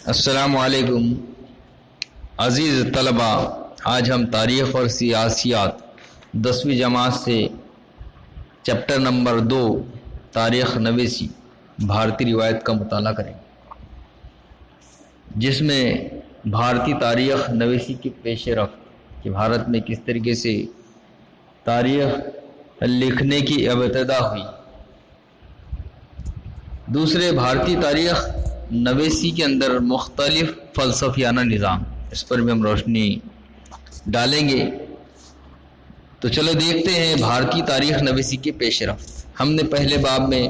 السلام علیکم عزیز طلبہ، آج ہم تاریخ اور سیاسیات 10ویں جماعت سے چیپٹر نمبر 2 تاریخ نویسی بھارتی روایت کا مطالعہ کریں، جس میں بھارتی تاریخ نویسی کی پیش رفت کہ بھارت میں کس طریقے سے تاریخ لکھنے کی ابتدا ہوئی، دوسرے بھارتی تاریخ نویسی کے اندر مختلف فلسفیانہ نظام، اس پر بھی ہم روشنی ڈالیں گے۔ تو چلو دیکھتے ہیں بھارتی تاریخ نویسی کی پیش رفت۔ ہم نے پہلے باب میں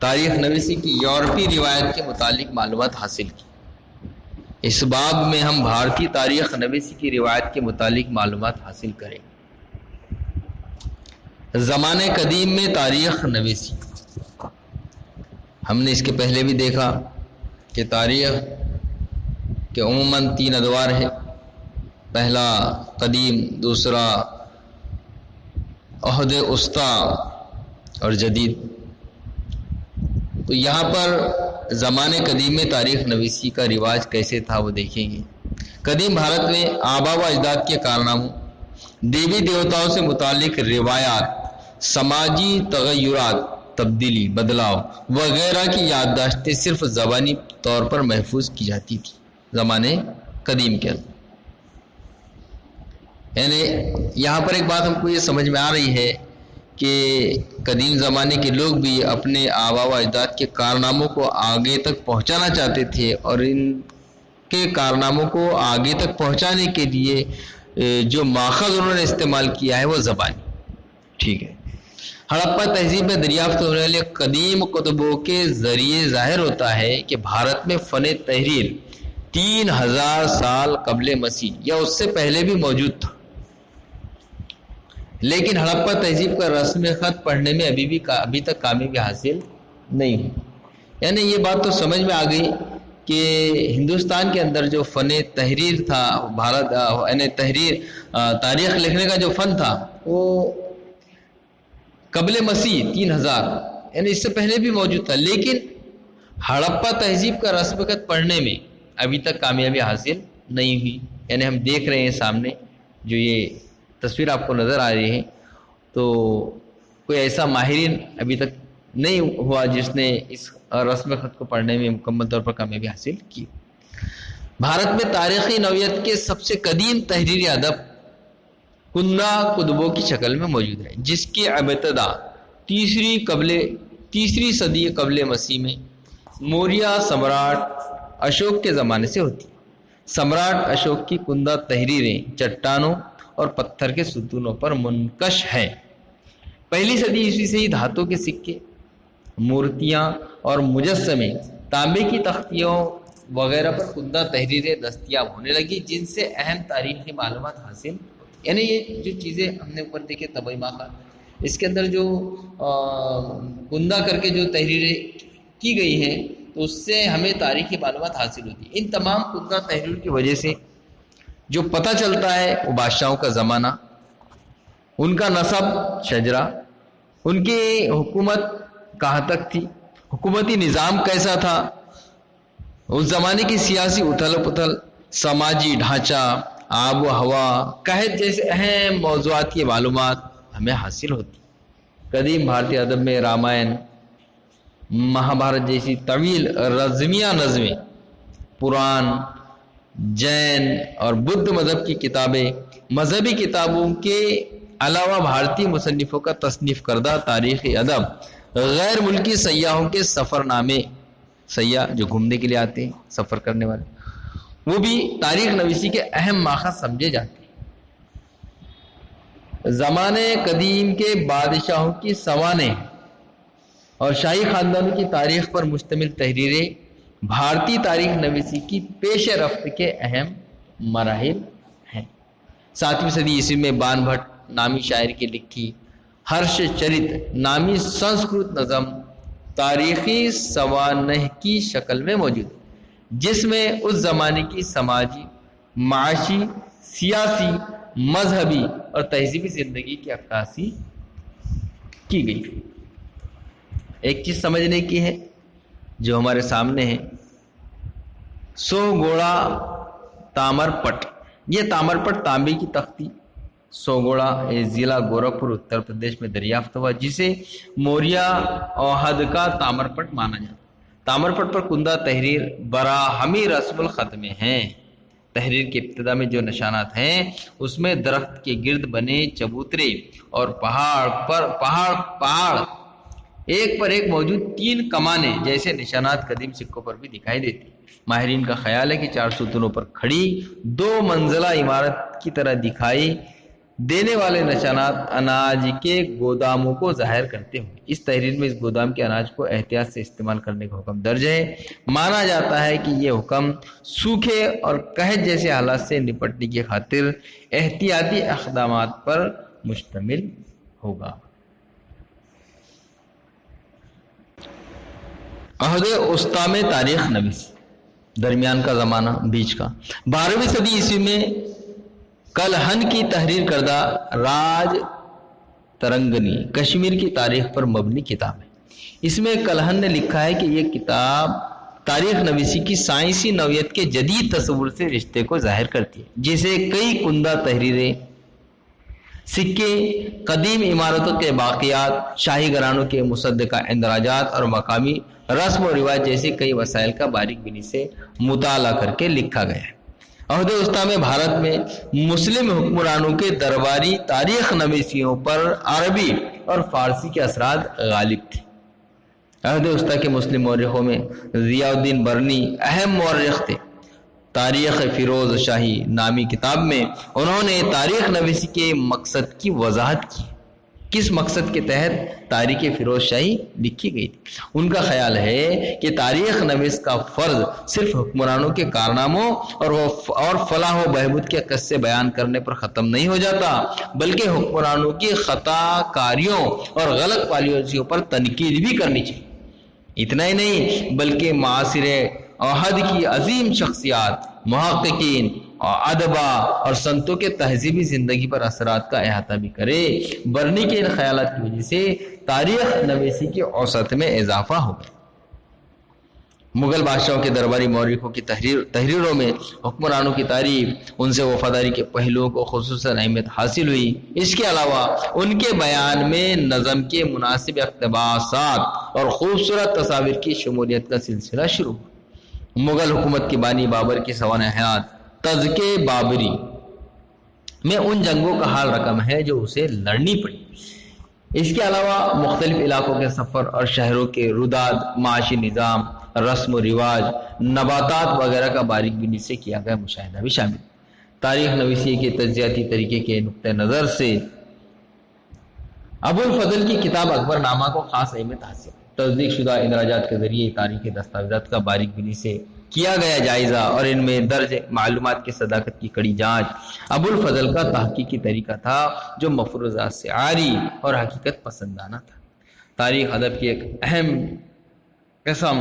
تاریخ نویسی کی یورپی روایت کے متعلق معلومات حاصل کی، اس باب میں ہم بھارتی تاریخ نویسی کی روایت کے متعلق معلومات حاصل کریں۔ زمانے قدیم میں تاریخ نویسی، ہم نے اس کے پہلے بھی دیکھا کہ تاریخ کے عموماً 3 ادوار ہیں، پہلا قدیم، دوسرا عہد وسطی اور جدید۔ تو یہاں پر زمانے قدیم میں تاریخ نویسی کا رواج کیسے تھا وہ دیکھیں گے۔ قدیم بھارت میں آبا و اجداد کے کارناموں، دیوی دیوتاؤں سے متعلق روایات، سماجی تغیرات، تبدیلی، بدلاؤ وغیرہ کی یادداشتیں صرف زبانی طور پر محفوظ کی جاتی تھی زمانے قدیم کے اندر۔ یعنی یہاں پر ایک بات ہم کو یہ سمجھ میں آ رہی ہے کہ قدیم زمانے کے لوگ بھی اپنے آبا و اجداد کے کارناموں کو آگے تک پہنچانا چاہتے تھے، اور ان کے کارناموں کو آگے تک پہنچانے کے لیے جو ماخذ انہوں نے استعمال کیا ہے وہ زبانی، ٹھیک ہے۔ ہڑپا تہذیب میں دریافت ہونے والے قدیم کتبوں کے ذریعے ظاہر ہوتا ہے کہ بھارت میں فن تحریر 3000 سال قبل مسیح یا اس سے پہلے بھی موجود تھا، لیکن ہڑپا تہذیب کا رسم خط پڑھنے میں ابھی تک کامیابی حاصل نہیں ہوئی۔ یعنی یہ بات تو سمجھ میں آ گئی کہ ہندوستان کے اندر جو فن تحریر تھا، یعنی تاریخ لکھنے کا جو فن تھا وہ قبل مسیح 3000 یعنی اس سے پہلے بھی موجود تھا، لیکن ہڑپا تہذیب کا رسم خط پڑھنے میں ابھی تک کامیابی حاصل نہیں ہوئی۔ یعنی ہم دیکھ رہے ہیں سامنے جو یہ تصویر آپ کو نظر آ رہی ہے، تو کوئی ایسا ماہرین ابھی تک نہیں ہوا جس نے اس رسم خط کو پڑھنے میں مکمل طور پر کامیابی حاصل کی۔ بھارت میں تاریخی نوعیت کے سب سے قدیم تحریری ادب کندا کتبوں کی شکل میں موجود ہے، جس کی ابتدا تیسری صدی قبل مسیح میں موریہ سمراٹ اشوک کے زمانے سے ہوتی ہے۔ سمراٹ اشوک کی کندا تحریریں چٹانوں اور پتھر کے ستونوں پر منقش ہیں۔ پہلی صدی عیسوی سے ہی دھاتوں کے سکے، مورتیاں اور مجسمے، تانبے کی تختیوں وغیرہ پر کندا تحریریں دستیاب ہونے لگی، جن سے اہم تاریخی معلومات حاصل ہوتی۔ یعنی یہ جو چیزیں ہم نے اوپر دیکھے طبعی ماخذ، اس کے اندر جو کندا کر کے جو تحریریں کی گئی ہیں تو اس سے ہمیں تاریخی معلومات حاصل ہوتی ہے۔ ان تمام کندا تحریر کی وجہ سے جو پتہ چلتا ہے وہ بادشاہوں کا زمانہ، ان کا نسب شجرہ، ان کی حکومت کہاں تک تھی، حکومتی نظام کیسا تھا، اس زمانے کی سیاسی اتھل پتھل، سماجی ڈھانچہ، آب و ہوا، قحط جیسے اہم موضوعات کی معلومات ہمیں حاصل ہوتی۔ قدیم بھارتی ادب میں رامائن، مہابھارت جیسی طویل رزمیہ نظمیں، پران، جین اور بدھ مذہب کی کتابیں، مذہبی کتابوں کے علاوہ بھارتی مصنفوں کا تصنیف کردہ تاریخی ادب، غیر ملکی سیاحوں کے سفر نامے، سیاح جو گھومنے کے لیے آتے ہیں، سفر کرنے والے، وہ بھی تاریخ نویسی کے اہم ماخذ سمجھے جاتے ہیں۔ زمانے قدیم کے بادشاہوں کی سوانح اور شاہی خاندانوں کی تاریخ پر مشتمل تحریریں بھارتی تاریخ نویسی کی پیش رفت کے اہم مراحل ہیں۔ 7ویں صدی عیسوی میں بان بھٹ نامی شاعر کی لکھی ہرش چرت نامی سنسکرت نظم تاریخی سوانح کی شکل میں موجود ہے، جس میں اس زمانے کی سماجی، معاشی، سیاسی، مذہبی اور تہذیبی زندگی کی عکاسی کی گئی۔ ایک چیز سمجھنے کی ہے جو ہمارے سامنے ہے، سو گوڑا تامر پٹ، یہ تامر پٹ تانبے کی تختی سوگوڑا ضلع گورکھپور اتر پردیش میں دریافت ہوا، جسے موریہ عہد کا تامر پٹ مانا جاتا ہے۔ تامر پٹ پر کندہ تحریر براہمی رسم الخط میں ہیں۔ تحریر کے ابتدا میں جو نشانات ہیں اس میں درخت کے گرد بنے چبوترے اور پہاڑ ایک پر ایک موجود 3 کمانیں جیسے نشانات قدیم سکوں پر بھی دکھائی دیتی۔ ماہرین کا خیال ہے کہ 4 ستونوں پر کھڑی 2 منزلہ عمارت کی طرح دکھائی دینے والے نشانات اناج کے گوداموں کو ظاہر کرتے ہوں۔ اس تحریر میں اس گودام کے اناج کو احتیاط سے استعمال کرنے کا حکم درج ہے۔ مانا جاتا ہے کہ یہ حکم سوکھے اور قحط جیسے حالات سے نپٹنے کی خاطر احتیاطی اقدامات پر مشتمل ہوگا۔ عہد وسطی میں تاریخ نویس، درمیان کا زمانہ، بیچ کا۔ 12ویں صدی عیسوی میں کلہن کی تحریر کردہ راج ترنگنی کشمیر کی تاریخ پر مبنی کتاب ہے۔ اس میں کلہن نے لکھا ہے کہ یہ کتاب تاریخ نویسی کی سائنسی نوعیت کے جدید تصور سے رشتے کو ظاہر کرتی ہے، جسے کئی کندہ تحریریں، سکے، قدیم عمارتوں کے باقیات، شاہی گھرانوں کے مصدقہ اندراجات اور مقامی رسم و رواج جیسے کئی وسائل کا باریک بینی سے مطالعہ کر کے لکھا گیا ہے۔ عہد وسطی میں بھارت میں مسلم حکمرانوں کے درباری تاریخ نویسیوں پر عربی اور فارسی کے اثرات غالب تھے۔ عہد وسطی کے مسلم مورخوں میں ضیاء الدین برنی اہم مورخ تھے۔ تاریخ فیروز شاہی نامی کتاب میں انہوں نے تاریخ نویسی کے مقصد کی وضاحت کی۔ کس مقصد کے تحت تاریخ فیروز شاہی لکھی گئی تھی؟ ان کا خیال ہے کہ تاریخ نویس کا فرض صرف حکمرانوں کے کارناموں اور فلاح و بہبود کے قصے بیان کرنے پر ختم نہیں ہو جاتا، بلکہ حکمرانوں کی خطا کاریوں اور غلط پالیسیوں پر تنقید بھی کرنی چاہیے۔ اتنا ہی نہیں بلکہ معاصر عہد کی عظیم شخصیات، محققین، ادبا اور سنتوں کے تہذیبی زندگی پر اثرات کا احاطہ بھی کرے۔ برنی کے ان خیالات کی وجہ سے تاریخ نویسی کی اوسط میں اضافہ ہو گیا۔ مغل بادشاہوں کے درباری مورخوں کی تحریروں میں حکمرانوں کی تعریف، ان سے وفاداری کے پہلوؤں کو خصوصاً اہمیت حاصل ہوئی۔ اس کے علاوہ ان کے بیان میں نظم کے مناسب اقتباسات اور خوبصورت تصاویر کی شمولیت کا سلسلہ شروع ہوا۔ مغل حکومت کے بانی بابر کی سوانح حیات تذکے بابری میں ان جنگوں کا حال رقم ہے جو اسے لڑنی پڑی۔ اس کے علاوہ مختلف علاقوں کے سفر اور شہروں کے رداد، معاشی نظام، رسم و رواج، نباتات وغیرہ کا باریک بینی سے کیا گیا مشاہدہ بھی شامل۔ تاریخ نویسی کے تجزیاتی طریقے کے نقطہ نظر سے ابو الفضل کی کتاب اکبر نامہ کو خاص اہمیت حاصل۔ تصدیق شدہ اندراجات کے ذریعے تاریخی دستاویزات کا باریک بینی سے کیا گیا جائزہ اور ان میں درج معلومات کی صداقت کی کڑی جانچ ابو الفضل کا تحقیقی طریقہ تھا، جو مفروضات سے عاری اور حقیقت پسندانہ تھا۔ تاریخ ادب کی ایک اہم قسم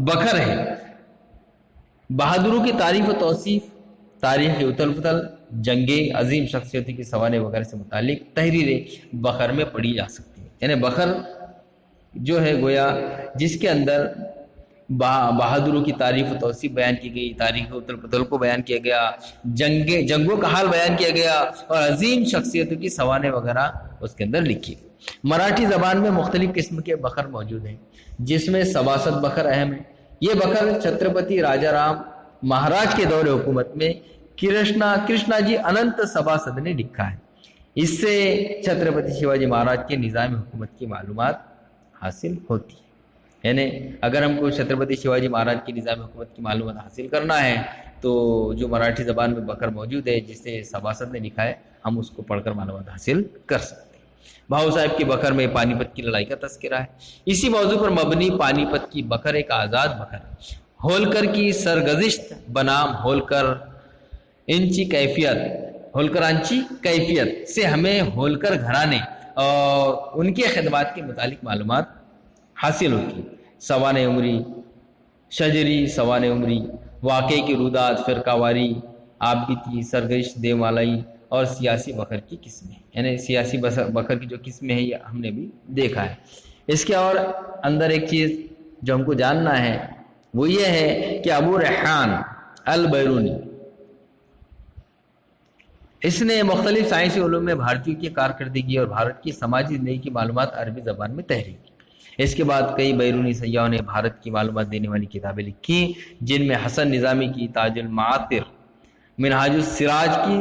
بکھر ہے۔ بہادروں کی تعریف و توصیف، تاریخی اتل پتل، جنگیں، عظیم شخصیتوں کی سوانح وغیرہ سے متعلق تحریریں بکھر میں پڑھی جا سکتی ہیں۔ یعنی بکھر جو ہے گویا جس کے اندر بہادروں کی تعریف و توصیف بیان کی گئی، تاریخ اتل پتل کو بیان کیا گیا، جنگوں کا حال بیان کیا گیا اور عظیم شخصیتوں کی سوانح وغیرہ اس کے اندر لکھی گئی۔ مراٹھی زبان میں مختلف قسم کے بکھر موجود ہیں، جس میں سباسد بکھر اہم ہے۔ یہ بکھر چھترپتی راجا رام مہاراج کے دور حکومت میں کرشنا جی اننت سباسد نے لکھا ہے۔ اس سے چھترپتی شیواجی مہاراج کے نظام حکومت کی معلومات حاصل ہوتی ہے۔ یعنی اگر ہم کو چھترپتی شیواجی مہاراج کی نظام حکومت کی معلومات حاصل کرنا ہے تو جو مراٹھی زبان میں بکھر موجود ہے جسے سباسد نے لکھا ہے، ہم اس کو پڑھ کر معلومات حاصل کر سکتے ہیں۔ بہو صاحب کی بکھر میں پانی پت کی لڑائی کا تذکرہ ہے۔ اسی موضوع پر مبنی پانی پت کی بکھر ایک آزاد بکھر ہے۔ ہولکر کی سرگزشت بنام ہولکرانچی کیفیت سے ہمیں ہولکر گھرانے اور ان کے خدمات کے متعلق معلومات حاصل ہوتی ہے۔ سوانح عمری، شجری سوانح عمری، واقعے کی روداد، فرقہ واری، آبگیتی، سرگزشت دیومالائی اور سیاسی بکھر کی قسمیں، یعنی سیاسی بکھر کی جو قسمیں ہیں یہ ہم نے بھی دیکھا ہے۔ اس کے اور اندر ایک چیز جو ہم کو جاننا ہے وہ یہ ہے کہ ابو ریحان البیرونی، اس نے مختلف سائنسی علوم میں بھارتیوں کی کارکردگی اور بھارت کی سماجی زندگی کی معلومات عربی زبان میں تحریر کی۔ اس کے بعد کئی بیرونی سیاحوں نے بھارت کی معلومات دینے والی کتابیں لکھی، جن میں حسن نظامی کی تاج المعاطر، منہاج السراج کی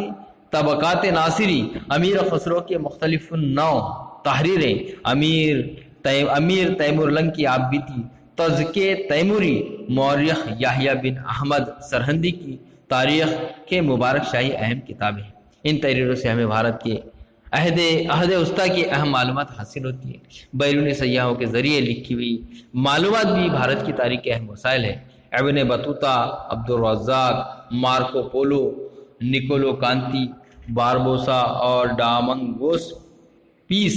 طبقات ناصری، امیر خسرو کے مختلف النوع تحریریں، امیر تیمور لنگ کی آپ بیتی، تزکے تیموری، مورخ یحییٰ بن احمد سرہندی کی تاریخ کے مبارک شاہی اہم کتابیں ہیں۔ ان تحریروں سے ہمیں بھارت کے عہد وسطیٰ کی اہم معلومات حاصل ہوتی ہیں۔ بیرونی سیاحوں کے ذریعے لکھی ہوئی معلومات بھی بھارت کی تاریخ کے اہم وسائل ہیں۔ ابن بطوطہ، عبد الرزاق، مارکو پولو، نکولو کانتی، باربوسا اور ڈامنگوس پیس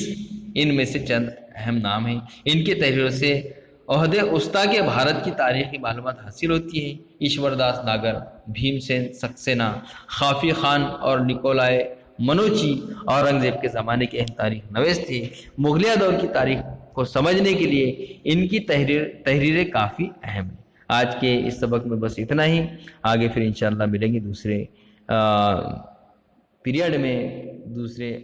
ان میں سے چند اہم نام ہیں۔ ان کی تحریروں سے عہد وسطیٰ کے بھارت کی تاریخی معلومات حاصل ہوتی ہیں۔ ایشور داس ناگر، بھیم سین سکسینہ، خافی خان اور نکولائے منوچی اورنگزیب کے زمانے کے اہم تاریخ نویس تھے۔ مغلیہ دور کی تاریخ کو سمجھنے کے لیے ان کی تحریریں کافی اہم ہیں۔ آج کے اس سبق میں بس اتنا ہی، آگے پھر انشاءاللہ ملیں گے دوسرے پیریڈ میں دوسرے